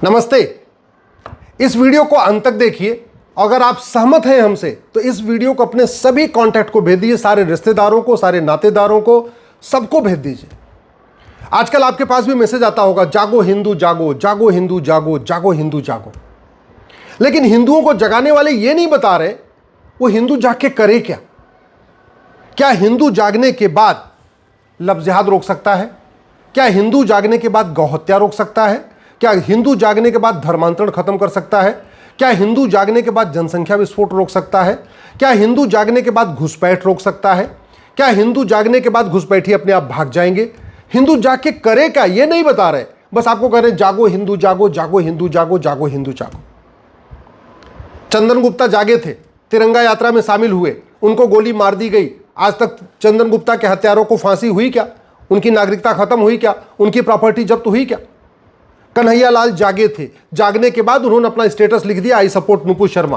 नमस्ते। इस वीडियो को अंत तक देखिए। अगर आप सहमत हैं हमसे तो इस वीडियो को अपने सभी कांटेक्ट को भेज दीजिए, सारे रिश्तेदारों को, सारे नातेदारों को, सबको भेज दीजिए। आजकल आपके पास भी मैसेज आता होगा, जागो हिंदू जागो, जागो हिंदू जागो, जागो हिंदू जागो। लेकिन हिंदुओं को जगाने वाले ये नहीं बता रहे वो हिंदू जाग के करे क्या। क्या हिंदू जागने के बाद लफ्ज़ जिहाद रोक सकता है? क्या हिंदू जागने के बाद गौहत्या रोक सकता है? क्या हिंदू जागने के बाद धर्मांतरण खत्म कर सकता है? क्या हिंदू जागने के बाद जनसंख्या विस्फोट रोक सकता है? क्या हिंदू जागने के बाद घुसपैठ रोक सकता है? क्या हिंदू जागने के बाद घुसपैठी अपने आप भाग जाएंगे? हिंदू जाग के करे क्या ये नहीं बता रहे, बस आपको कह रहे जागो हिंदू जागो, जागो हिंदू जागो, जागो हिंदू जागो। चंदन गुप्ता जागे थे, तिरंगा यात्रा में शामिल हुए, उनको गोली मार दी गई। आज तक चंदन गुप्ता के हत्यारों को फांसी हुई क्या? उनकी नागरिकता खत्म हुई क्या? उनकी प्रॉपर्टी जब्त हुई क्या? कन्हैया लाल जागे थे, जागने के बाद उन्होंने अपना स्टेटस लिख दिया, आई सपोर्ट नुपुर शर्मा।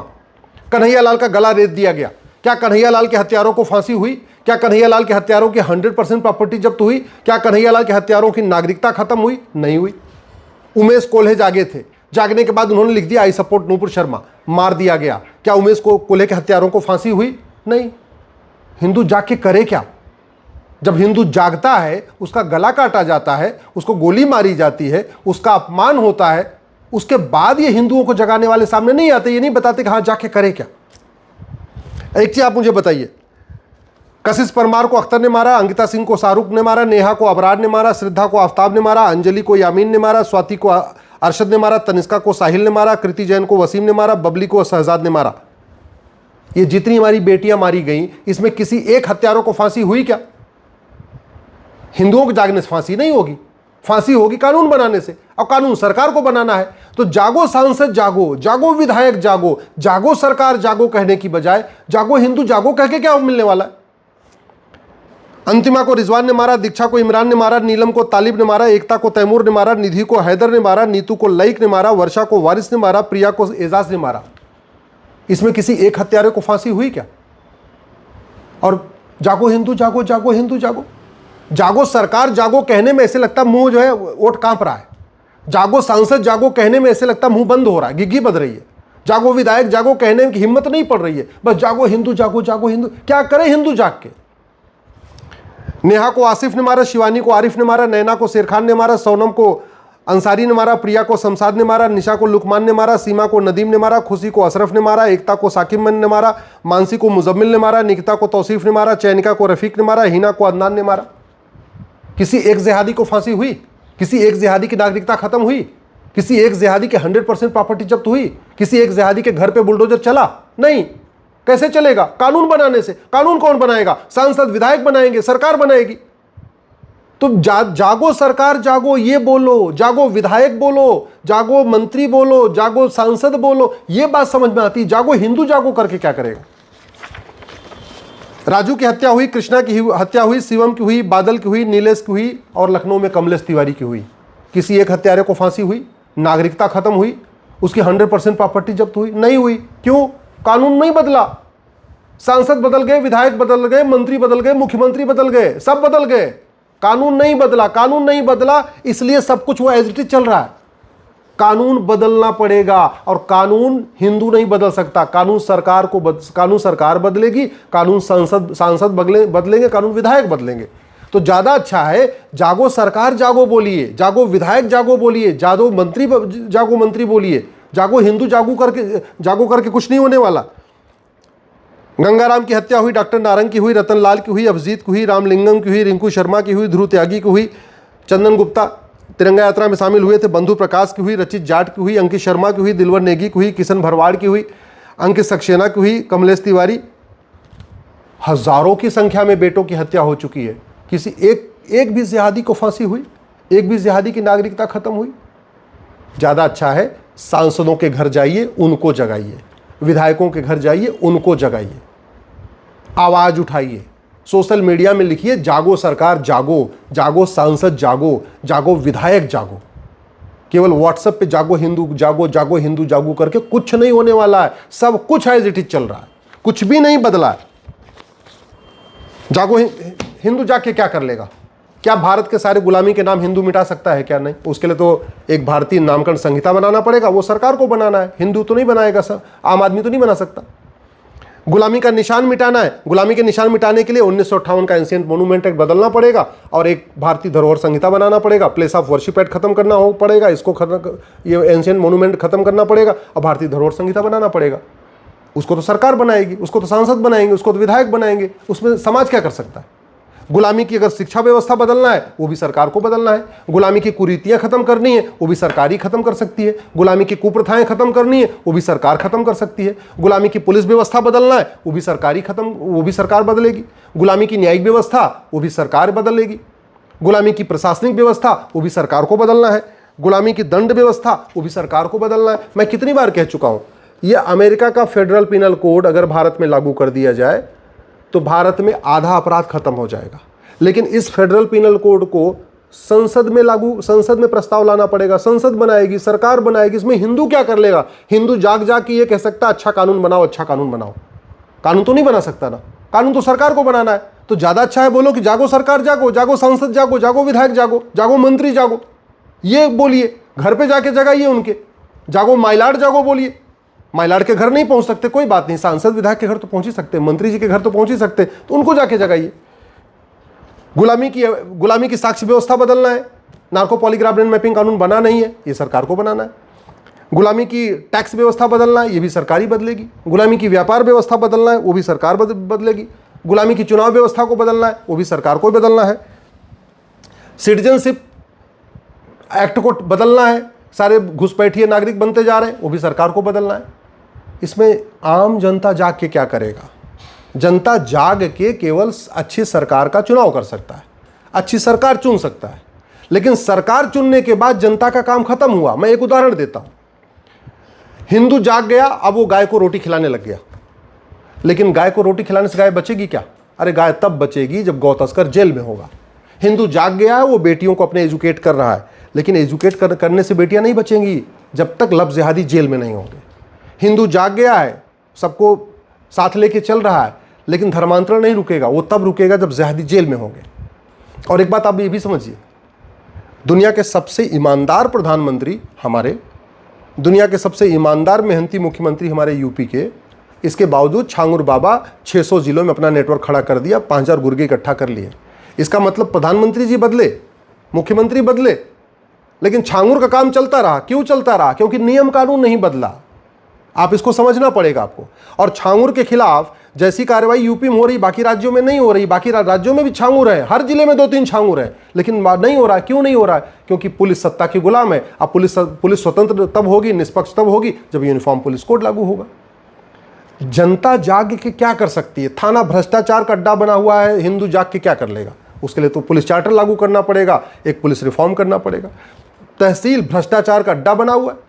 कन्हैया लाल का गला रेत दिया गया। क्या कन्हैया लाल के हत्यारों को फांसी हुई? क्या कन्हैया लाल के हत्यारों की 100% प्रॉपर्टी जब्त हुई? क्या कन्हैया लाल के हत्यारों की नागरिकता खत्म हुई? नहीं हुई। उमेश कोल्हे जागे थे, जागने के बाद उन्होंने लिख दिया, आई सपोर्ट नुपुर शर्मा, मार दिया गया। क्या उमेश कोल्हे के हत्यारों को फांसी हुई? नहीं। हिंदू जाग के करे क्या? जब हिंदू जागता है, उसका गला काटा जाता है, उसको गोली मारी जाती है, उसका अपमान होता है, उसके बाद ये हिंदुओं को जगाने वाले सामने नहीं आते, ये नहीं बताते कि हाँ जाके करे क्या। एक चीज आप मुझे बताइए, कशिश परमार को अख्तर ने मारा, अंकिता सिंह को शाहरुख ने मारा, नेहा को अबरार ने मारा, श्रद्धा को आफ्ताब ने मारा, अंजलि को यामीन ने मारा, स्वाति को अरशद ने मारा, तनिष्का को साहिल ने मारा, कृति जैन को वसीम ने मारा, बबली को शहजाद ने मारा। ये जितनी हमारी बेटियां मारी गई, इसमें किसी एक हत्यारों को फांसी हुई क्या? हिंदुओं को जागने से फांसी नहीं होगी, फांसी होगी कानून बनाने से, और कानून सरकार को बनाना है। तो जागो सांसद जागो, जागो विधायक जागो, जागो सरकार जागो कहने की बजाय जागो हिंदू जागो कह के क्या मिलने वाला है? अंतिमा को रिजवान ने मारा, दीक्षा को इमरान ने मारा, नीलम को तालिब ने मारा, एकता को तैमूर ने मारा, निधि को हैदर ने मारा, नीतू को लईक ने मारा, वर्षा को वारिस ने मारा, प्रिया को एजाज ने मारा। इसमें किसी एक हत्यारे को फांसी हुई क्या? और जागो हिंदू जागो, जागो हिंदू जागो, जागो सरकार जागो कहने में ऐसे लगता मुंह जो है ओट कांप रहा है। जागो सांसद जागो कहने में ऐसे लगता मुंह बंद हो रहा है, गिग्गी बज रही है। जागो विधायक जागो कहने की हिम्मत नहीं पड़ रही है, बस जागो हिंदू जागो, जागो हिंदू। क्या करे हिंदू जाग के? नेहा को आसिफ ने मारा, शिवानी को आरिफ ने मारा, नैना को शेर खान ने मारा, सोनम को अंसारी ने मारा, प्रिया को शमशाद ने मारा, निशा को लुकमान ने मारा, सीमा को नदीम ने मारा, खुशी को अशरफ ने मारा, एकता को साकिब मन ने मारा, मानसी को मुजम्मिल ने मारा, निकिता को तौसीफ ने मारा, चैनिका को रफीक ने मारा, हिना को अदनान ने मारा। किसी एक जिहादी को फांसी हुई? किसी एक जिहादी की नागरिकता खत्म हुई? किसी एक जिहादी के 100% प्रॉपर्टी जब्त हुई? किसी एक जिहादी के घर पे बुलडोजर चला? नहीं। कैसे चलेगा? कानून बनाने से। कानून कौन बनाएगा? सांसद विधायक बनाएंगे, सरकार बनाएगी। तो जागो सरकार जागो ये बोलो, जागो विधायक बोलो, जागो मंत्री बोलो, जागो सांसद बोलो, ये बात समझ में आती। जागो हिंदू जागो करके क्या करेगा? राजू की हत्या हुई, कृष्णा की हत्या हुई, शिवम की हुई, बादल की हुई, नीलेश की हुई, और लखनऊ में कमलेश तिवारी की हुई। किसी एक हत्यारे को फांसी हुई? नागरिकता खत्म हुई? उसकी 100% प्रॉपर्टी जब्त हुई? नहीं हुई। क्यों? कानून नहीं बदला। सांसद बदल गए, विधायक बदल गए, मंत्री बदल गए, मुख्यमंत्री बदल गए, सब बदल गए, कानून नहीं बदला। कानून नहीं बदला इसलिए सब कुछ वो एज इट इज चल रहा है। कानून बदलना पड़ेगा, और कानून हिंदू नहीं बदल सकता। कानून सरकार को कानून सरकार बदलेगी, कानून सांसद बदलेंगे, कानून विधायक बदलेंगे। तो ज्यादा अच्छा है जागो सरकार जागो बोलिए, जागो विधायक जागो बोलिए, जागो मंत्री बोलिए। जागो हिंदू जागो करके कुछ नहीं होने वाला। गंगाराम की हत्या हुई, डॉक्टर नारंग की हुई, रतन लाल की हुई, अभिजीत की हुई, रामलिंगम की हुई, रिंकू शर्मा की हुई, ध्रुव त्यागी की हुई, चंदन गुप्ता तिरंगा यात्रा में शामिल हुए थे, बंधु प्रकाश की हुई, रचित जाट की हुई, अंकित शर्मा की हुई, दिलवर नेगी की हुई, किशन भरवाड़ की हुई, अंकित सक्सेना की हुई, कमलेश तिवारी। हजारों की संख्या में बेटों की हत्या हो चुकी है। किसी एक भी जिहादी को फांसी हुई? एक भी जिहादी की नागरिकता खत्म हुई? ज़्यादा अच्छा है सांसदों के घर जाइए, उनको जगाइए, विधायकों के घर जाइए, उनको जगाइए, आवाज़ उठाइए, सोशल मीडिया में लिखिए जागो सरकार जागो, जागो सांसद जागो, जागो विधायक जागो। केवल व्हाट्सएप पे जागो हिंदू जागो, जागो हिंदू जागो करके कुछ नहीं होने वाला है। सब कुछ एज इट इज चल रहा है, कुछ भी नहीं बदला है। जागो हिंदू जाग के क्या कर लेगा? क्या भारत के सारे गुलामी के नाम हिंदू मिटा सकता है क्या? नहीं। उसके लिए तो एक भारतीय नामकरण संहिता बनाना पड़ेगा, वो सरकार को बनाना है, हिंदू तो नहीं बनाएगा सर, आम आदमी तो नहीं बना सकता। गुलामी का निशान मिटाना है, गुलामी के निशान मिटाने के लिए 1958 का एंशिएंट मॉन्यूमेंट एक्ट बदलना पड़ेगा और एक भारतीय धरोहर संहिता बनाना पड़ेगा। प्लेस ऑफ वर्शिप एक्ट खत्म करना हो पड़ेगा, इसको खत्म, ये एंशिएंट मॉन्यूमेंट खत्म करना पड़ेगा और भारतीय धरोहर संहिता बनाना पड़ेगा। उसको तो सरकार बनाएगी, उसको तो सांसद बनाएंगे, उसको तो विधायक बनाएंगे, उसमें समाज क्या कर सकता है? गुलामी की अगर शिक्षा व्यवस्था बदलना है वो भी सरकार को बदलना है। गुलामी की कुरीतियां खत्म करनी है वो भी सरकार ही खत्म कर सकती है। गुलामी की कुप्रथाएं खत्म करनी है वो भी सरकार खत्म कर सकती है। गुलामी की पुलिस व्यवस्था बदलना है वो भी सरकार बदलेगी। गुलामी की न्यायिक व्यवस्था वो भी सरकार बदलेगी। गुलामी की प्रशासनिक व्यवस्था वो भी सरकार को बदलना है। गुलामी की दंड व्यवस्था वो भी सरकार को बदलना है। मैं कितनी बार कह चुका हूं, यह अमेरिका का फेडरल पिनल कोड अगर भारत में लागू कर दिया जाए तो भारत में आधा अपराध खत्म हो जाएगा। लेकिन इस फेडरल पिनल कोड को संसद में प्रस्ताव लाना पड़ेगा, संसद बनाएगी, सरकार बनाएगी। इसमें हिंदू क्या कर लेगा? हिंदू जाग के ये कह सकता अच्छा कानून बनाओ, अच्छा कानून बनाओ। कानून तो नहीं बना सकता ना, कानून तो सरकार को बनाना है। तो ज्यादा अच्छा है बोलो कि जागो सरकार, जागो, जागो सांसद, जागो, जागो विधायक, जागो, जागो मंत्री, जागो, ये बोलिए, घर पे जाके जगाइए उनके, जागो माइलाड, जागो बोलिए। माइलाड के घर नहीं पहुंच सकते, कोई बात नहीं, सांसद विधायक के घर तो पहुंच ही सकते, मंत्री जी के घर तो पहुंच ही सकते, तो उनको जाके जगाइए। गुलामी की साक्ष्य व्यवस्था बदलना है, नार्को पॉलीग्राफ ब्रेन मैपिंग कानून बना नहीं है, ये सरकार को बनाना है। गुलामी की टैक्स व्यवस्था बदलना है, ये भी सरकार ही बदलेगी। गुलामी की व्यापार व्यवस्था बदलना है, वो भी सरकार बदलेगी। गुलामी की चुनाव व्यवस्था को बदलना है, वो भी सरकार को बदलना है। सिटीजनशिप एक्ट को बदलना है, सारे घुसपैठिए नागरिक बनते जा रहे हैं, वो भी सरकार को बदलना है। इसमें आम जनता जाग के क्या करेगा? जनता जाग के केवल अच्छी सरकार का चुनाव कर सकता है, अच्छी सरकार चुन सकता है। लेकिन सरकार चुनने के बाद जनता का काम खत्म हुआ। मैं एक उदाहरण देता हूं, हिंदू जाग गया, अब वो गाय को रोटी खिलाने लग गया। लेकिन गाय को रोटी खिलाने से गाय बचेगी क्या? अरे गाय तब बचेगी जब गौ तस्कर जेल में होगा। हिंदू जाग गया है, वो बेटियों को अपने एजुकेट कर रहा है, लेकिन एजुकेट करने से बेटियां नहीं बचेंगी जब तक लफ्ज़ जिहादी जेल में नहीं होंगे। हिंदू जाग गया है, सबको साथ लेके चल रहा है, लेकिन धर्मांतरण नहीं रुकेगा, वो तब रुकेगा जब जिहादी जेल में होंगे। और एक बात आप ये भी समझिए, दुनिया के सबसे ईमानदार प्रधानमंत्री हमारे, दुनिया के सबसे ईमानदार मेहनती मुख्यमंत्री हमारे यूपी के, इसके बावजूद छांगुर बाबा 600 जिलों में अपना नेटवर्क खड़ा कर दिया, 5000 गुर्गे इकट्ठा कर लिए। इसका मतलब प्रधानमंत्री जी बदले, मुख्यमंत्री बदले, लेकिन छांगुर का काम चलता रहा। क्यों चलता रहा? क्योंकि नियम कानून नहीं बदला। आप इसको समझना पड़ेगा आपको। और छांगुर के खिलाफ जैसी कार्रवाई यूपी में हो रही, बाकी राज्यों में नहीं हो रही। बाकी राज्यों में भी छांगुर है, हर जिले में 2-3 छांगुर है, लेकिन नहीं हो रहा है। क्यों नहीं हो रहा है? क्योंकि पुलिस सत्ता की गुलाम है। अब पुलिस स्वतंत्र तब होगी, निष्पक्ष तब होगी जब यूनिफॉर्म पुलिस कोड लागू होगा। जनता जाग के क्या कर सकती है? थाना भ्रष्टाचार का अड्डा बना हुआ है, हिंदू जाग के क्या कर लेगा? उसके लिए तो पुलिस चार्टर लागू करना पड़ेगा, एक पुलिस रिफॉर्म करना पड़ेगा। तहसील भ्रष्टाचार का अड्डा बना हुआ है।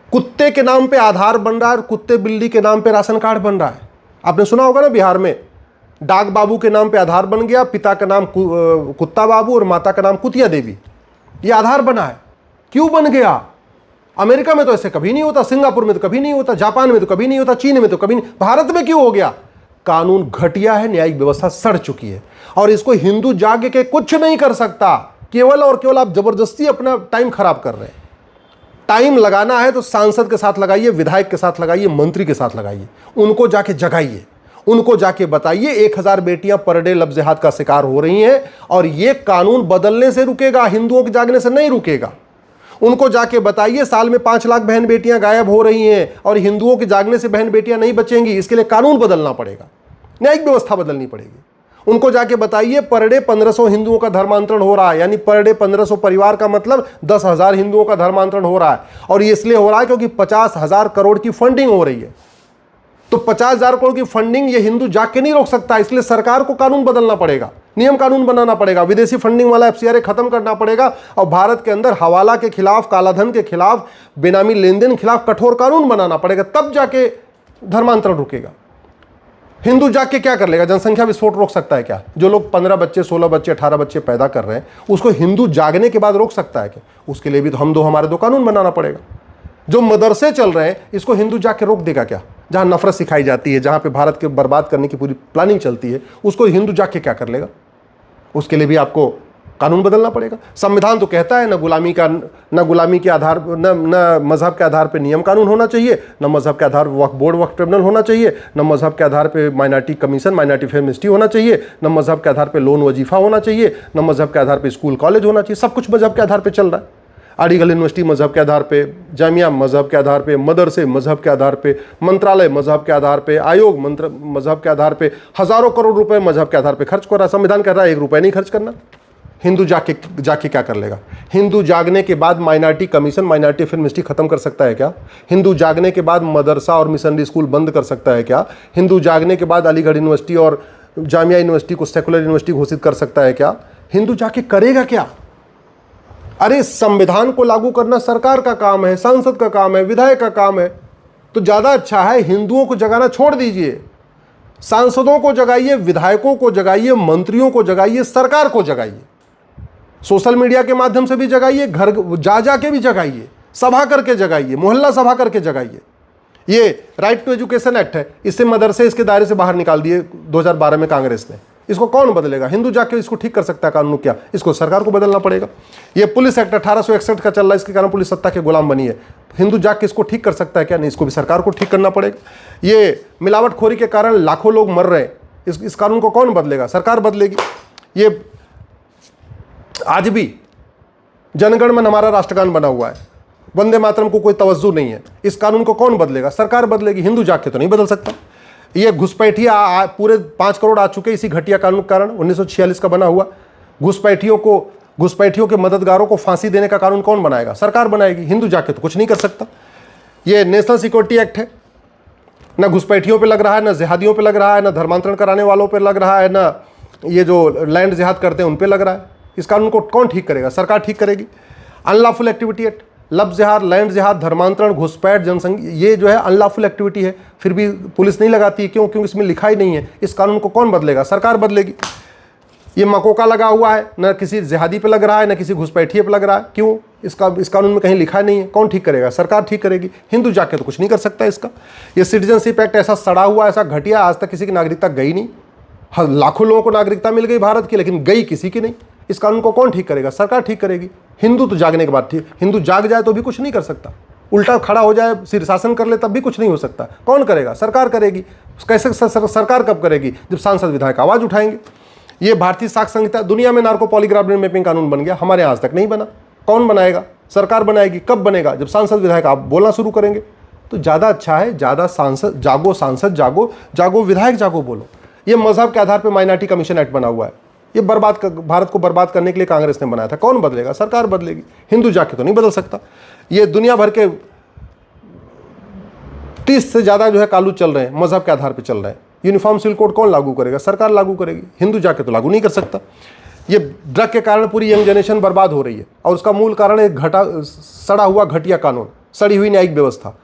कुत्ते के नाम पे आधार बन रहा है और कुत्ते बिल्ली के नाम पे राशन कार्ड बन रहा है। आपने सुना होगा ना, बिहार में डाक बाबू के नाम पे आधार बन गया, पिता का नाम कुत्ता बाबू और माता का नाम कुतिया देवी, ये आधार बना है। क्यों बन गया? अमेरिका में तो ऐसे कभी नहीं होता, सिंगापुर में तो कभी नहीं होता, जापान में तो कभी नहीं होता, चीन में तो कभी नहीं, भारत में क्यों हो गया? कानून घटिया है, न्यायिक व्यवस्था सड़ चुकी है और इसको हिंदू जाग के कुछ नहीं कर सकता। केवल और केवल आप जबरदस्ती अपना टाइम खराब कर रहे हैं। टाइम लगाना है तो सांसद के साथ लगाइए, विधायक के साथ लगाइए, मंत्री के साथ लगाइए, उनको जाके जगाइए, उनको जाके बताइए 1000 बेटियां पर डे लफ्ज़ जिहाद का शिकार हो रही हैं और ये कानून बदलने से रुकेगा, हिंदुओं के जागने से नहीं रुकेगा। उनको जाके बताइए साल में 5 लाख बहन बेटियां गायब हो रही हैं और हिंदुओं के जागने से बहन बेटियां नहीं बचेंगी। इसके लिए कानून बदलना पड़ेगा, न्यायिक व्यवस्था बदलनी पड़ेगी। उनको जाके बताइए पर डे 1500 हिंदुओं का धर्मांतरण हो रहा है, यानी पर डे 1500 परिवार का मतलब 10,000 हिंदुओं का धर्मांतरण हो रहा है। और ये इसलिए हो रहा है क्योंकि 50,000 करोड़ की फंडिंग हो रही है। तो 50,000 करोड़ की फंडिंग ये हिंदू जाग के नहीं रोक सकता, इसलिए सरकार को कानून बदलना पड़ेगा, नियम कानून बनाना पड़ेगा, विदेशी फंडिंग वाला FCRA खत्म करना पड़ेगा और भारत के अंदर हवाला के खिलाफ, कालाधन के खिलाफ, बेनामी लेन देन के खिलाफ कठोर कानून बनाना पड़ेगा, तब जाके धर्मांतरण रुकेगा। हिंदू जाग के क्या कर लेगा? जनसंख्या विस्फोट रोक सकता है क्या? जो लोग 15 बच्चे, 16 बच्चे, 18 बच्चे पैदा कर रहे हैं, उसको हिंदू जागने के बाद रोक सकता है क्या? उसके लिए भी तो हमारे दो कानून बनाना पड़ेगा। जो मदरसे चल रहे हैं, इसको हिंदू जाग के रोक देगा क्या? जहां नफरत सिखाई जाती है, जहां पे भारत के बर्बाद करने की पूरी प्लानिंग चलती है, उसको हिंदू जाग के क्या कर लेगा? उसके लिए भी आपको कानून बदलना पड़ेगा। संविधान तो कहता है न गुलामी के आधार, न मजहब के आधार पे नियम कानून होना चाहिए, न मजहब के आधार पर वक्फ बोर्ड, वक्फ ट्रिब्यूनल होना चाहिए, न मजहब के आधार पे minority commission, minority fair amnesty होना चाहिए, न मजहब के आधार पे लोन वजीफा होना चाहिए, न मजहब के आधार पे स्कूल कॉलेज होना चाहिए। सब कुछ मजहब के आधार पर चल रहा है। अलीगढ़ यूनिवर्सिटी मजहब के आधार पे, जामिया मजहब के आधार पे, मदरसे मजहब के आधार पे, मंत्रालय मजहब के आधार पे, आयोग मजहब के आधार पे हजारों करोड़ रुपए मजहब के आधार पे खर्च कर रहा है। संविधान कह रहा है 1 रुपया नहीं खर्च करना। हिंदू जाके क्या कर लेगा? हिंदू जागने के बाद minority commission, minority fair amnesty खत्म कर सकता है क्या? हिंदू जागने के बाद मदरसा और मिशनरी स्कूल बंद कर सकता है क्या? हिंदू जागने के बाद अलीगढ़ यूनिवर्सिटी और जामिया यूनिवर्सिटी को सेकुलर यूनिवर्सिटी घोषित कर सकता है क्या? हिंदू जाके करेगा क्या? अरे संविधान को लागू करना सरकार का काम है, सांसद का काम है, विधायक का काम है। तो ज्यादा अच्छा है हिंदुओं को जगाना छोड़ दीजिए, सांसदों को जगाइए, विधायकों को जगाइए, मंत्रियों को जगाइए, सरकार को जगाइए, सोशल मीडिया के माध्यम से भी जगाइए, घर जा के भी जगाइए, सभा करके जगाइए, मोहल्ला सभा करके जगाइए। ये राइट टू एजुकेशन एक्ट है, इससे मदरसे इसके दायरे से बाहर निकाल दिए 2012 में कांग्रेस ने। इसको कौन बदलेगा? हिंदू जाके इसको ठीक कर सकता है कानून? क्या इसको सरकार को बदलना पड़ेगा? ये पुलिस एक्ट 1861 का चल रहा है, इसके कारण पुलिस सत्ता के गुलाम बनी है। हिंदू जाके इसको ठीक कर सकता है क्या? नहीं, इसको भी सरकार को ठीक करना पड़ेगा। ये मिलावटखोरी के कारण लाखों लोग मर रहे हैं, इस कानून को कौन बदलेगा? सरकार बदलेगी। ये आज भी जनगण मन हमारा राष्ट्रगान बना हुआ है, वंदे मातरम को कोई तवज्जो नहीं है। इस कानून को कौन बदलेगा? सरकार बदलेगी। हिंदू जाके तो नहीं बदल सकता। ये घुसपैठिया पूरे 5 करोड़ आ चुके इसी घटिया कानून के कारण, 1946 का बना हुआ। घुसपैठियों के मददगारों को फांसी देने का कानून कौन बनाएगा? सरकार बनाएगी। हिंदू जाके तो कुछ नहीं कर सकता। ये नेशनल सिक्योरिटी एक्ट है, ना घुसपैठियों पे लग रहा है, ना जिहादियों पे लग रहा है, ना धर्मांतरण कराने वालों पे लग रहा है, ना ये जो लैंड जिहाद करते हैं उन पे लग रहा है। इस कानून को कौन ठीक करेगा? सरकार ठीक करेगी। अनलॉफुल एक्टिविटी एक्ट, लव जिहाद, लैंड जिहाद, धर्मांतरण, घुसपैठ, जनसंघ, ये जो है अनलॉफुल एक्टिविटी है, फिर भी पुलिस नहीं लगाती है। क्यों? क्योंकि इसमें लिखा ही नहीं है। इस कानून को कौन बदलेगा? सरकार बदलेगी। ये मकोका लगा हुआ है, न किसी जिहादी पे लग रहा है, न किसी घुसपैठिए पे लग रहा है। क्यों? इस कानून में कहीं लिखा नहीं है। कौन ठीक करेगा? सरकार ठीक करेगी। हिंदू जाके तो कुछ नहीं कर सकता इसका। ये सिटीजनशिप एक्ट ऐसा सड़ा हुआ, ऐसा घटिया, आज तक किसी की नागरिकता गई नहीं। लाखों लोगों को नागरिकता मिल गई भारत की, लेकिन गई किसी की नहीं। इस कानून को कौन ठीक करेगा? सरकार ठीक करेगी। हिंदू तो जागने के बाद ठीक, हिंदू जाग जाए तो भी कुछ नहीं कर सकता, उल्टा खड़ा हो जाए, शीर्षासन कर ले तब भी कुछ नहीं हो सकता। कौन करेगा? सरकार करेगी। कैसे सरकार कब करेगी? जब सांसद विधायक आवाज उठाएंगे। ये भारतीय साक्ष्य संहिता, दुनिया में नार्को पॉलीग्राफ ब्रेन मैपिंग कानून बन गया, हमारे यहाँ आज तक नहीं बना। कौन बनाएगा? सरकार बनाएगी। कब बनेगा? जब सांसद विधायक आप बोलना शुरू करेंगे। तो ज़्यादा अच्छा है, ज़्यादा सांसद जागो, सांसद जागो, जागो विधायक जागो बोलो। ये मजहब के आधार पर माइनॉरिटी कमीशन एक्ट बना हुआ है, ये भारत को बर्बाद करने के लिए कांग्रेस ने बनाया था। कौन बदलेगा? सरकार बदलेगी। हिंदू जाके तो नहीं बदल सकता। ये दुनिया भर के 30 से ज़्यादा जो है कानून चल रहे हैं, मजहब के आधार पर चल रहे हैं। यूनिफॉर्म सिविल कोड कौन लागू करेगा? सरकार लागू करेगी। हिंदू जाके तो लागू नहीं कर सकता। ये ड्रग के कारण पूरी यंग जनरेशन बर्बाद हो रही है, और उसका मूल कारण है सड़ा हुआ घटिया कानून, सड़ी हुई न्यायिक व्यवस्था।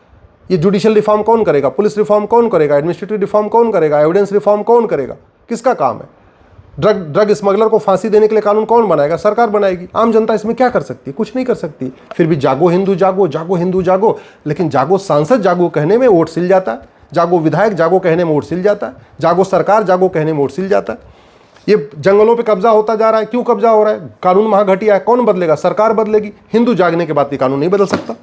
ये जुडिशियल रिफॉर्म कौन करेगा? पुलिस रिफॉर्म कौन करेगा? एडमिनिस्ट्रेटिव रिफॉर्म कौन करेगा? एविडेंस रिफॉर्म कौन करेगा? किसका काम है? ड्रग स्मगलर को फांसी देने के लिए कानून कौन बनाएगा? सरकार बनाएगी। आम जनता इसमें क्या कर सकती है? कुछ नहीं कर सकती। फिर भी जागो हिंदू जागो, जागो हिंदू जागो। लेकिन जागो सांसद जागो कहने में वोट सिल जाता है, जागो विधायक जागो कहने में वोट सिल जाता है, जागो सरकार जागो कहने में वोट सिल जाता है। ये जंगलों पे कब्जा होता जा रहा है। क्यों कब्जा हो रहा है? कानून वहाँ घटिया है। कौन बदलेगा? सरकार बदलेगी। हिंदू जागने के बाद ये कानून नहीं बदल सकता।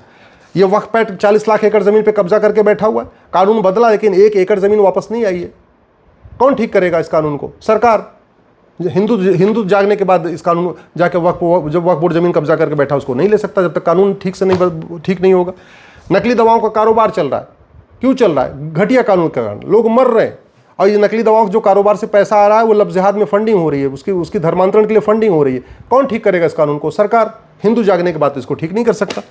ये वक्फ पैट 40 लाख एकड़ जमीन पे कब्जा करके बैठा हुआ है, कानून बदला लेकिन 1 एकड़ जमीन वापस नहीं आई है। कौन ठीक करेगा इस कानून को? सरकार। हिंदू जागने के बाद इस कानून जाके जब वक्फ बोर्ड जमीन कब्जा करके बैठा, उसको नहीं ले सकता जब तक कानून ठीक नहीं होगा। नकली दवाओं का कारोबार चल रहा है। क्यों चल रहा है? घटिया कानून के कारण लोग मर रहे हैं। और ये नकली दवाओं जो कारोबार से पैसा आ रहा है, वो लव जिहाद में फंडिंग हो रही है, उसकी धर्मांतरण के लिए फंडिंग हो रही है। कौन ठीक करेगा इस कानून को? सरकार। हिंदू जागने के बाद इसको ठीक नहीं कर सकता।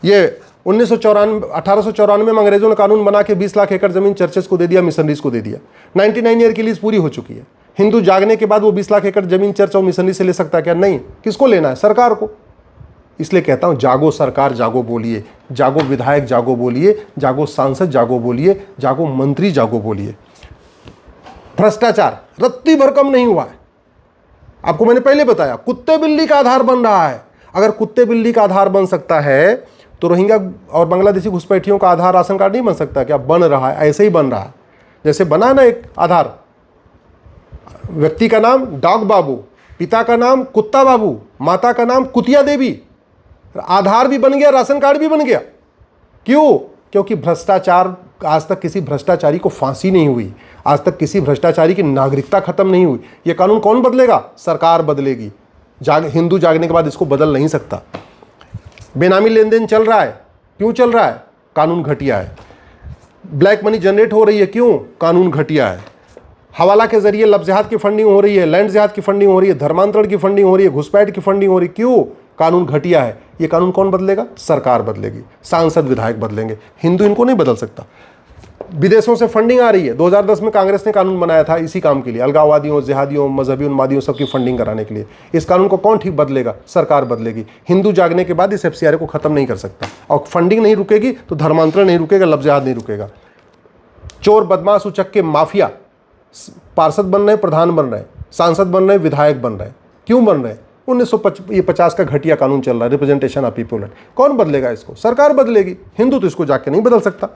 ये 1894 में अंग्रेजों ने कानून बना के 20 लाख एकड़ जमीन चर्चेस को दे दिया, मिशनरीज को दे दिया। 99 ईयर की लीज पूरी हो चुकी है। हिंदू जागने के बाद वो 20 लाख एकड़ जमीन चर्च और मिशनरी से ले सकता है क्या? नहीं। किसको लेना है? सरकार को। इसलिए कहता हूं, जागो सरकार जागो बोलिए, जागो विधायक जागो बोलिए, जागो सांसद जागो बोलिए, जागो मंत्री जागो बोलिए। भ्रष्टाचार रत्ती भर कम नहीं हुआ है। आपको मैंने पहले बताया, कुत्ते बिल्ली का आधार बन रहा है। अगर कुत्ते बिल्ली का आधार बन सकता है तो रोहिंग्या और बांग्लादेशी घुसपैठियों का आधार राशन कार्ड नहीं बन सकता क्या? बन रहा है, ऐसे ही बन रहा है। जैसे बना ना एक आधार, व्यक्ति का नाम डॉग बाबू, पिता का नाम कुत्ता बाबू, माता का नाम कुतिया देवी, आधार भी बन गया, राशन कार्ड भी बन गया। क्यों? क्योंकि भ्रष्टाचार, आज तक किसी भ्रष्टाचारी को फांसी नहीं हुई, आज तक किसी भ्रष्टाचारी की नागरिकता खत्म नहीं हुई। ये कानून कौन बदलेगा? सरकार बदलेगी। हिंदू जागने के बाद इसको बदल नहीं सकता। बेनामी लेन देन चल रहा है, क्यों चल रहा है? कानून घटिया है। ब्लैक मनी जनरेट हो रही है, क्यों? कानून घटिया है। हवाला के जरिए लफ्ज़ जिहाद की फंडिंग हो रही है, लैंड जिहाद की फंडिंग हो रही है, धर्मांतरण की फंडिंग हो रही है, घुसपैठ की फंडिंग हो रही है, क्यों? कानून घटिया है। ये कानून कौन बदलेगा? सरकार बदलेगी, सांसद विधायक बदलेंगे, हिंदू इनको नहीं बदल सकता। विदेशों से फंडिंग आ रही है, 2010 में कांग्रेस ने कानून बनाया था इसी काम के लिए, अलगाववादियों, जिहादियों, मजहबी उन्मादियों सबकी फंडिंग कराने के लिए। इस कानून को कौन ठीक बदलेगा? सरकार बदलेगी। हिंदू जागने के बाद इस FCRA को खत्म नहीं कर सकता, और फंडिंग नहीं रुकेगी तो धर्मांतरण नहीं रुकेगा, लफ्ज़ जिहाद नहीं रुकेगा। चोर, बदमाश, उचक्के, माफिया पार्षद बन रहे हैं, प्रधान बन रहे हैं, सांसद बन रहे हैं, विधायक बन रहे हैं। क्यों बन रहे हैं? 1950 का घटिया कानून चल रहा है, रिप्रेजेंटेशन ऑफ पीपल एक्ट। कौन बदलेगा इसको? सरकार बदलेगी। हिंदू तो इसको जाके नहीं बदल सकता।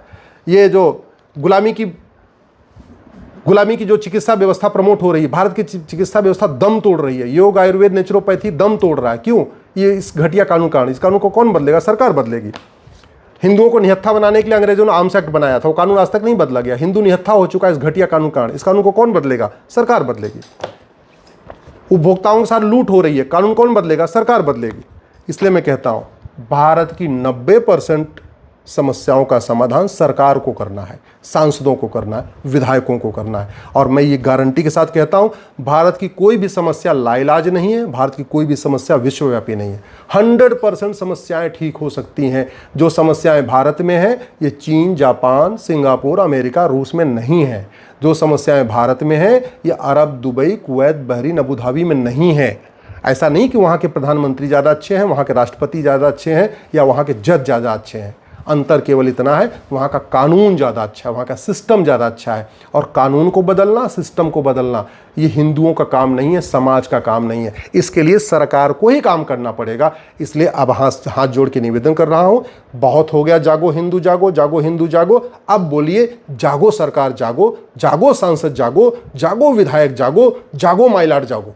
ये जो गुलामी की जो चिकित्सा व्यवस्था प्रमोट हो रही है, भारत की चिकित्सा व्यवस्था दम तोड़ रही है, योग, आयुर्वेद, नेचुरोपैथी दम तोड़ रहा है। क्यों? ये इस घटिया कानून कारण। इस कानून को कौन बदलेगा? सरकार बदलेगी। हिंदुओं को निहत्था बनाने के लिए अंग्रेजों ने आर्म्स एक्ट बनाया था, वो कानून आज तक नहीं बदला गया। हिंदू निहत्था हो चुका है इस घटिया कानून कारण। इस कानून को कौन बदलेगा? सरकार बदलेगी। उपभोक्ताओं के साथ लूट हो रही है, कानून कौन बदलेगा? सरकार बदलेगी। इसलिए मैं कहता हूं, भारत की 90% समस्याओं का समाधान सरकार को करना है, सांसदों को करना है, विधायकों को करना है। और मैं ये गारंटी के साथ कहता हूं, भारत की कोई भी समस्या लाइलाज नहीं है, भारत की कोई भी समस्या विश्वव्यापी नहीं है। 100% समस्याएं ठीक हो सकती हैं। जो समस्याएं भारत में हैं, ये चीन, जापान, सिंगापुर, अमेरिका, रूस में नहीं है। जो समस्याएं भारत में हैं, ये Arab, Dubai, Kuwait, Bahrain, Abu Dhabi में नहीं है। ऐसा नहीं कि वहाँ के प्रधानमंत्री ज़्यादा अच्छे हैं, वहाँ के राष्ट्रपति ज़्यादा अच्छे हैं, या वहाँ के जज ज़्यादा अच्छे हैं। अंतर केवल इतना है, वहाँ का कानून ज़्यादा अच्छा है, वहाँ का सिस्टम ज़्यादा अच्छा है। और कानून को बदलना, सिस्टम को बदलना, ये हिंदुओं का काम नहीं है, समाज का काम नहीं है। इसके लिए सरकार को ही काम करना पड़ेगा। इसलिए अब हाथ जोड़ के निवेदन कर रहा हूँ, बहुत हो गया जागो हिंदू जागो, जागो हिंदू जागो। अब बोलिए, जागो सरकार जागो, जागो सांसद जागो, जागो विधायक जागो, जागो माइलॉर्ड जागो।